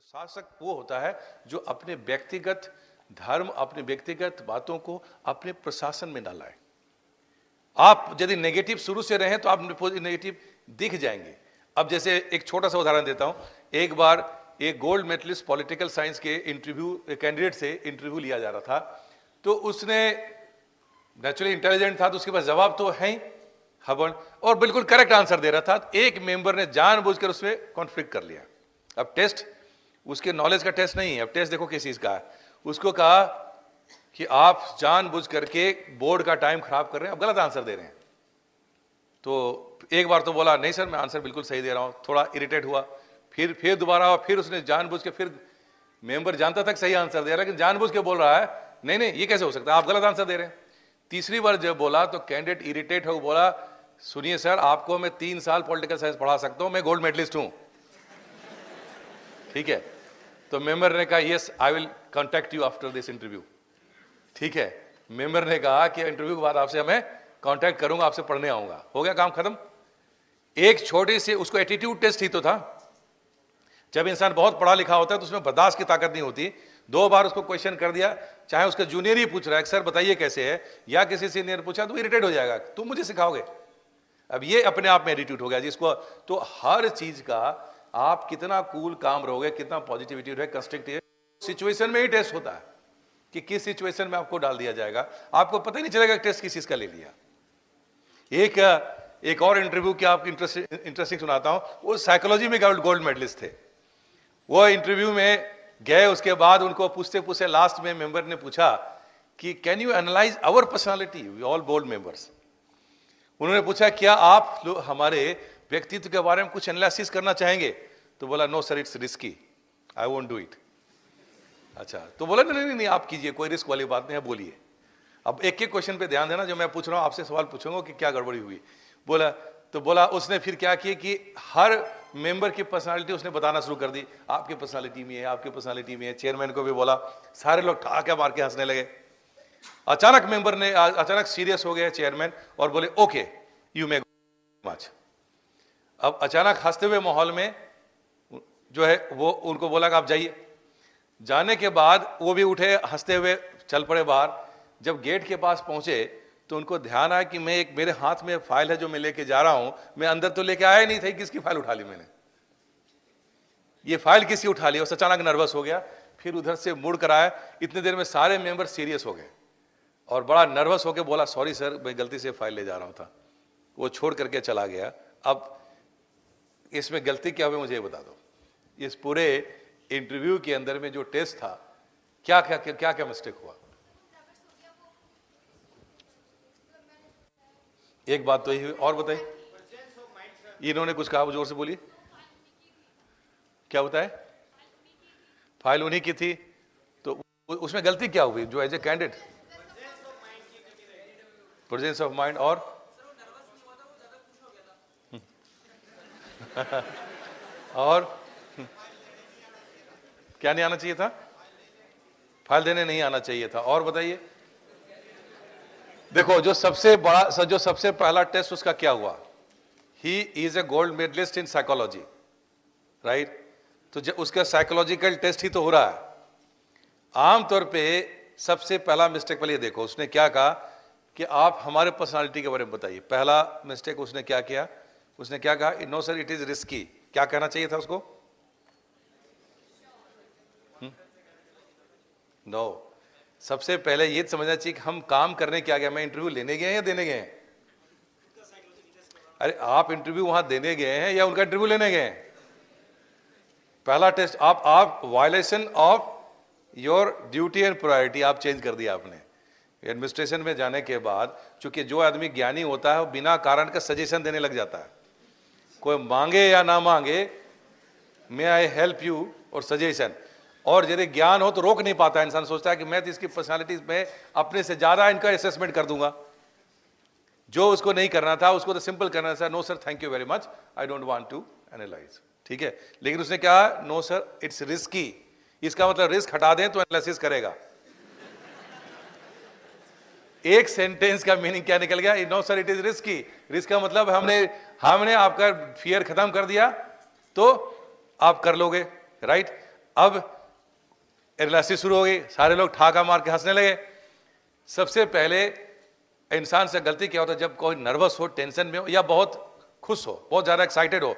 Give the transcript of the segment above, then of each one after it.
शासक वो होता है जो अपने व्यक्तिगत धर्म, अपने व्यक्तिगत बातों को अपने प्रशासन में ना लाए। आप यदि नेगेटिव शुरू से रहे तो आप नेगेटिव दिख जाएंगे। अब जैसे एक छोटा सा उदाहरण देता हूं। एक बार एक गोल्ड मेडलिस्ट पॉलिटिकल साइंस के इंटरव्यू कैंडिडेट से इंटरव्यू लिया जा रहा था, तो उसने नेचुरली इंटेलिजेंट था, तो उसके पास जवाब तो है ही हवन, और बिल्कुल करेक्ट आंसर दे रहा था। एक मेंबर ने जानबूझकर उसमें कॉन्फ्लिक्ट कर लिया। अब टेस्ट उसके नॉलेज का टेस्ट नहीं है, अब टेस्ट देखो किस चीज का है। उसको कहा कि आप जानबूझ करके बोर्ड का टाइम खराब कर रहे हैं, आप गलत आंसर दे रहे हैं। तो एक बार तो बोला नहीं सर मैं आंसर बिल्कुल सही दे रहा हूं, थोड़ा इरिटेट हुआ। फिर दोबारा हुआ, फिर उसने जानबूझ के, फिर मेंबर जानता था कि सही आंसर दे रहा है लेकिन जानबूझ के बोल रहा है नहीं नहीं ये कैसे हो सकता है, आप गलत आंसर दे रहे हैं। तीसरी बार जब बोला तो कैंडिडेट इरिटेट हो बोला, सुनिए सर आपको मैं 3 साल पॉलिटिकल साइंस पढ़ा सकता हूं, मैं गोल्ड मेडलिस्ट हूं। ठीक है, तो मेंबर ने कहा yes I will contact you after this interview. ठीक है, मेंबर ने कहा कि इंटरव्यू के बाद आपसे मैं कांटेक्ट करूंगा, आपसे पढ़ने आऊंगा। हो गया काम खत्म। एक छोटे से उसको एटीट्यूड टेस्ट ही तो था। जब इंसान बहुत पढ़ा लिखा होता है तो उसमें बर्दाश्त की ताकत नहीं होती। 2 बार उसको क्वेश्चन कर दिया, चाहे उसका जूनियर ही पूछ रहा है सर बताइए कैसे है, या किसी सीनियर पूछा तो इरिटेट हो जाएगा, तुम मुझे सिखाओगे। अब ये अपने आप में एटीट्यूड हो गया जिसको। तो हर चीज का आप कितना कूल काम रहोगे, कितना पॉजिटिविटी रहे, कंस्ट्रक्टिव सिचुएशन में ही टेस्ट होता है कि किस सिचुएशन में आपको डाल दिया जाएगा। आपको पता ही नहीं चलेगा टेस्ट किस चीज का ले लिया। एक और इंटरव्यू की आपको इंटरेस्टिंग सुनाता हूं। वो साइकोलॉजी में गोल्ड मेडलिस्ट थे। वो इंटरव्यू में गए, उसके बाद उनको पूछते पूछते लास्ट में मेंबर ने पूछा कि can you analyse our personality, we all board members. उन्होंने पूछा क्या आप हमारे व्यक्तित्व के बारे में कुछ एनालिसिस करना चाहेंगे? तो बोला no sir it's risky, I won't do it. अच्छा, तो बोला नहीं नहीं नहीं आप कीजिए, कोई रिस्क वाली बात नहीं है, बोलिए। अब एक एक क्वेश्चन पे ध्यान देना, जो मैं पूछ रहा हूं आपसे सवाल पूछूंगा कि क्या गड़बड़ी हुई। बोला उसने फिर क्या किया कि हर मेंबर की पर्सनालिटी उसने बताना शुरू कर दी। आपकी पर्सनालिटी में है, आपकी पर्सनालिटी में है। चेयरमैन को भी बोला, सारे लोग ठाके मार के हंसने लगे। अचानक मेंबर ने अचानक सीरियस हो गए चेयरमैन और बोले ओके यू मे मच। अब अचानक हंसते हुए माहौल में जो है वो उनको बोला कि आप जाइए। जाने के बाद वो भी उठे, हंसते हुए चल पड़े बाहर। जब गेट के पास पहुंचे तो उनको ध्यान आया कि मैं मेरे हाथ में फाइल है जो मैं लेके जा रहा हूं, मैं अंदर तो लेके आया नहीं था, किसकी फाइल उठा ली मैंने, ये फाइल किसकी उठा ली। और अचानक नर्वस हो गया, फिर उधर से मुड़ कर आया। इतने देर में सारे मेंबर सीरियस हो गए और बड़ा नर्वस होकर बोला सॉरी सर मैं गलती से फाइल ले जा रहा था। वो छोड़ करके चला गया। अब इसमें गलती क्या हुई मुझे ये बता दो। इस पूरे इंटरव्यू के अंदर में जो टेस्ट था, क्या क्या क्या क्या, क्या मिस्टेक हुआ? एक बात तो यही हुई, और बताइए। इन्होंने कुछ कहा, जोर से बोलिए। क्या होता है? फाइल उन्हीं की थी, तो उसमें गलती क्या हुई जो as a candidate? Presence of mind. और और क्या नहीं आना चाहिए था? फाइल देने नहीं आना चाहिए था। और बताइए। देखो जो सबसे पहला टेस्ट उसका क्या हुआ? He is a gold medalist in psychology, right? तो उसका साइकोलॉजिकल टेस्ट ही तो हो रहा है। आमतौर पे सबसे पहला मिस्टेक पहले देखो उसने क्या कहा कि आप हमारे पर्सनालिटी के बारे में बताइए। पहला मिस्टेक उसने क्या किया? उसने क्या कहा? No sir it is risky. क्या कहना चाहिए था उसको? नो, सबसे पहले ये समझना चाहिए कि हम काम करने क्या गए, मैं इंटरव्यू लेने गए हैं या देने गए हैं? अरे आप इंटरव्यू वहां देने गए हैं या उनका इंटरव्यू लेने गए हैं? पहला टेस्ट आप violation of your duty and priority आप चेंज कर दिया आपने। एडमिनिस्ट्रेशन में जाने के बाद चूंकि जो आदमी ज्ञानी होता है वो बिना कारण का सजेशन देने लग जाता है। कोई मांगे या ना मांगे, मे आई हेल्प यू और सजेशन। और यदि ज्ञान हो तो रोक नहीं पाता, इंसान सोचता है कि मैं तो इसकी पर्सनालिटी में अपने से ज्यादा इनका असेसमेंट कर दूंगा। जो उसको नहीं करना था उसको तो सिंपल करना था, no sir thank you very much I don't want to analyse. ठीक है, लेकिन उसने कहा नो सर इट्स रिस्की। इसका मतलब रिस्क हटा दें तो एनालिसिस करेगा। एक सेंटेंस का मीनिंग क्या निकल गया? No sir it is risky. Risk का मतलब हमने आपका फियर खत्म कर दिया तो आप कर लोगे, राइट? अब एनालिसिस शुरू हो गई, सारे लोग ठाका मार के हंसने लगे। सबसे पहले इंसान से गलती क्या होता है, जब कोई नर्वस हो, टेंशन में हो या बहुत खुश हो, बहुत ज्यादा एक्साइटेड हो,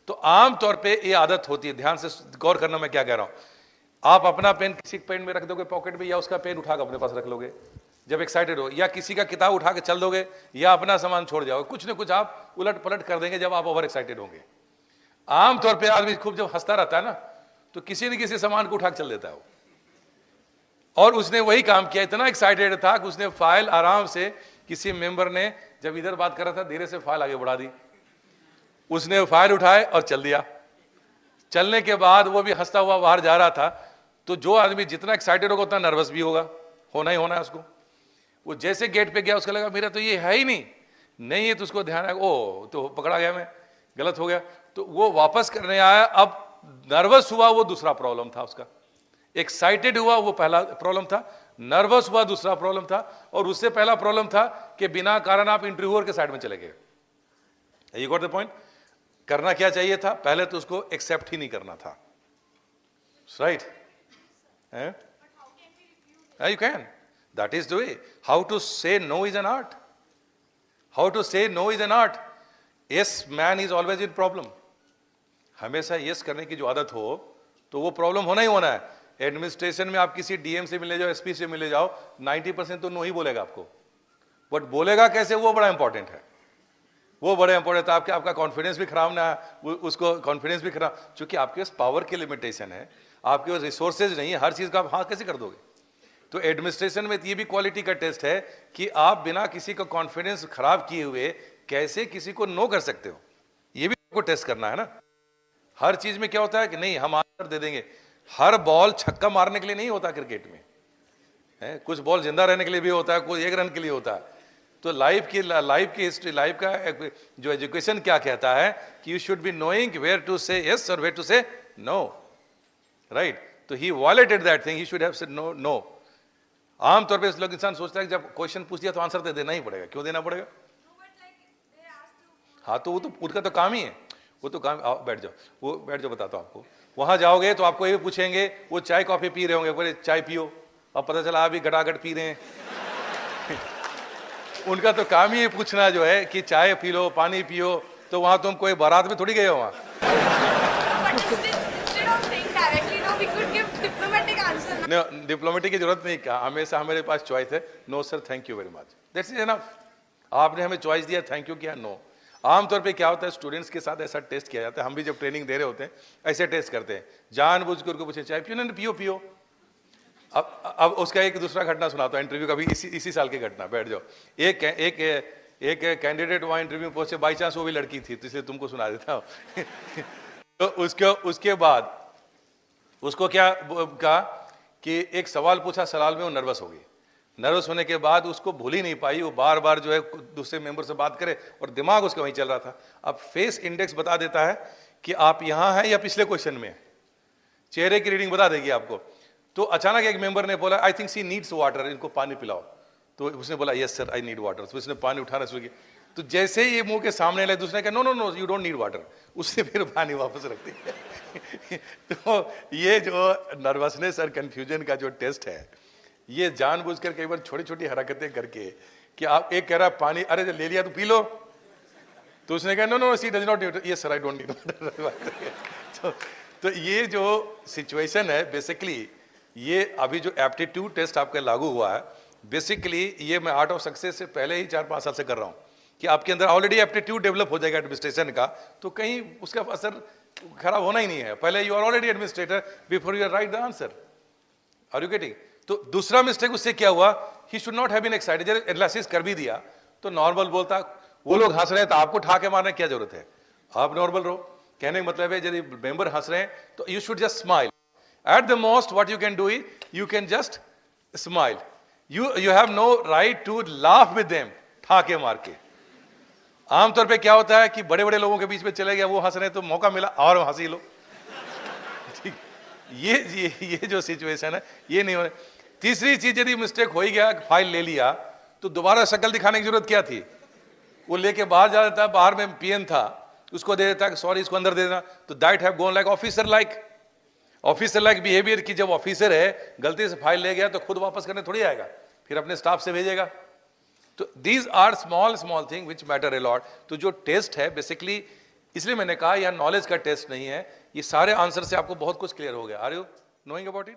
तो आमतौर पे ये आदत होती है, ध्यान से गौर करना मैं क्या कह रहा हूं, आप अपना पेन किसी पेन में रख दोगे पॉकेट में, या उसका पेन उठा के अपने पास रख लोगे जब एक्साइटेड हो, या किसी का किताब उठा के चल दोगे, या अपना सामान छोड़ जाओगे, कुछ ना कुछ आप उलट पलट कर देंगे जब आप ओवर एक्साइटेड होंगे। आमतौर पर आदमी खूब जब हंसता रहता है ना, तो किसी न किसी सामान को उठा के चल देता है वो। और उसने वही काम किया, इतना एक्साइटेड था कि उसने फाइल आराम से, किसी मेंबर ने जब इधर बात कर रहा था, धीरे से फाइल आगे बढ़ा दी, उसने फाइल उठाए और चल दिया। चलने के बाद वो भी हंसता हुआ बाहर जा रहा था। तो जो आदमी जितना एक्साइटेड होगा उतना नर्वस भी होगा, होना ही होना है उसको। वो जैसे गेट पे गया, उसको लगा मेरा तो ये है ही नहीं है, तो उसको ध्यान आया, ओ तो पकड़ा गया, मैं गलत हो गया, तो वो वापस करने आया। अब नर्वस हुआ, वो दूसरा प्रॉब्लम था उसका। एक्साइटेड हुआ, वो पहला प्रॉब्लम था। नर्वस हुआ, दूसरा प्रॉब्लम था। और उससे पहला प्रॉब्लम था कि बिना कारण आप इंटरव्यूअर के साइड में चले गए। You got the point. करना क्या चाहिए था, पहले तो उसको एक्सेप्ट ही नहीं करना था, right? You can. That is the way. How to say no is an art. How to say no is an art. Yes man is always in problem. हमेशा yes करने की जो आदत हो, तो वो प्रॉब्लम होना ही होना है। एडमिनिस्ट्रेशन में आप किसी डीएम से मिले जाओ, एसपी से मिले जाओ, 90% तो नो ही बोलेगा आपको। बट बोलेगा कैसे, वो बड़ा इंपॉर्टेंट है। वो बड़ा इंपॉर्टेंट है। आपका कॉन्फिडेंस भी खराब ना, उसको कॉन्फिडेंस भी खराब, क्योंकि आपके पास पावर की लिमिटेशन है, आपके पास रिसोर्सेज नहीं है, हर चीज का आप हाँ कैसे कर दोगे। तो एडमिनिस्ट्रेशन में ये भी क्वालिटी का टेस्ट है कि आप बिना किसी का कॉन्फिडेंस खराब किए हुए कैसे किसी को नो कर सकते हो, ये भी आपको टेस्ट करना है ना। हर चीज में क्या होता है कि नहीं हम आंसर दे देंगे। हर बॉल छक्का मारने के लिए नहीं होता क्रिकेट में, है कुछ बॉल जिंदा रहने के लिए भी होता है, कोई 1 रन के लिए होता है। तो लाइफ की हिस्ट्री, लाइफ का जो एजुकेशन क्या कहता है कि you should be knowing where to say yes और where to say no, right? तो he violated that thing, he should have said no. No आमतौर पे लोग, इंसान सोचता है कि जब क्वेश्चन पूछ दिया तो आंसर दे देना ही पड़ेगा। क्यों देना पड़ेगा? हाँ तो वो तो उनका तो काम ही है, वो तो काम। बैठ जाओ, वो बैठ जाओ, बताता हूँ आपको। वहां जाओगे तो आपको ये पूछेंगे, वो चाय कॉफी पी रहे होंगे, बोले चाय पियो, अब पता चला आप भी गटागट पी रहे हैं। उनका तो काम ही पूछना जो है कि चाय पी लो, पानी पियो। तो वहां तुम कोई बारात में थोड़ी गए हो वहां। डिप्लोमेटिक की जरूरत नहीं, कहा हमेशा हमारे पास चॉइस है, no sir thank you very much, that's is enough. आपने हमें चॉइस दिया, थैंक यू किया, नो। आमतौर पे क्या होता है, स्टूडेंट्स के साथ ऐसा टेस्ट किया जाता है, हम भी जब ट्रेनिंग दे रहे होते हैं ऐसे टेस्ट करते हैं, जानबूझ कर पूछे चाय पियो, नहीं पियो पियो। अब उसका एक दूसरा घटना सुनाता हूं, इंटरव्यू का भी इसी साल की घटना। बैठ जाओ। एक कैंडिडेट वहां इंटरव्यू में पहुंचे, बाई चांस वो भी लड़की थी, तो इसलिए तुमको सुना देता हूं। तो उसके बाद उसको क्या कहा कि एक सवाल पूछा, सवाल में वो नर्वस हो गई। नर्वस होने के बाद उसको भूल ही नहीं पाई, वो बार बार जो है दूसरे मेंबर से बात करे और दिमाग उसका वहीं चल रहा था। अब फेस इंडेक्स बता देता है कि आप यहां हैं या पिछले क्वेश्चन में, चेहरे की रीडिंग बता देगी आपको। तो अचानक एक मेंबर ने बोला, I think she needs water, इनको पानी पिलाओ। तो उसने बोला yes sir I need water. तो उसने पानी उठाना शुरू किया। तो जैसे ही ये मुंह के सामने लगे, दूसरे कहा no no no you don't need water, उसने फिर पानी वापस रख दिया। तो ये जो नर्वसनेस और कंफ्यूजन का जो टेस्ट है, ये जानबूझकर कई बार छोटी छोटी हरकतें करके कि आप एक कह रहा पानी, अरे ले लिया तो पी लो, तो उसने कहा no no she does not need, yes sir I don't need water. तो ये जो सिचुएशन है बेसिकली, ये अभी जो एप्टीट्यूड टेस्ट आपका लागू हुआ है, बेसिकली ये मैं आर्ट ऑफ सक्सेस से पहले ही 4-5 साल से कर रहा हूं कि आपके अंदर ऑलरेडी एप्टीट्यूड डेवलप हो जाएगा एडमिनिस्ट्रेशन का, तो कहीं उसका असर खराब होना ही नहीं है। पहले you are already administrator before you write the answer. Are you getting? तो दूसरा मिस्टेक उससे क्या हुआ, he should not have been excited. जब एनालिसिस कर भी दिया तो नॉर्मल बोलता, वो लोग हंस रहे हैं तो आपको ठाके मारने की क्या जरूरत है, आप नॉर्मल रहो। कहने का मतलब है यदि मेंबर हंस रहे हैं तो you should just smile. At the most, what you can do is you can just smile. You have no right to laugh with them. ठाके मार के। आमतौर पे क्या होता है कि बड़े बड़े लोगों के बीच में चले गए, वो हंस रहे हैं तो मौका मिला और हंसी लो। ठीक, ये जो सिचुएशन है ये नहीं हो रही। तीसरी चीज, यदि मिस्टेक हो ही गया, फाइल ले लिया, तो दोबारा शक्ल दिखाने की जरूरत क्या थी? वो लेके बाहर जा देता, बाहर में पीएन था, उसको दे देता कि सॉरी इसको अंदर दे देना, तो that have gone like officer like. Officer like behaviour की, जब ऑफिसर है गलती से फाइल ले गया तो खुद वापस करने थोड़ी आएगा, फिर अपने स्टाफ से भेजेगा। तो these are small small thing which matter a lot. तो जो टेस्ट है बेसिकली, इसलिए मैंने कहा यह नॉलेज का टेस्ट नहीं है, ये सारे आंसर से आपको बहुत कुछ क्लियर हो गया। Are you knowing about it?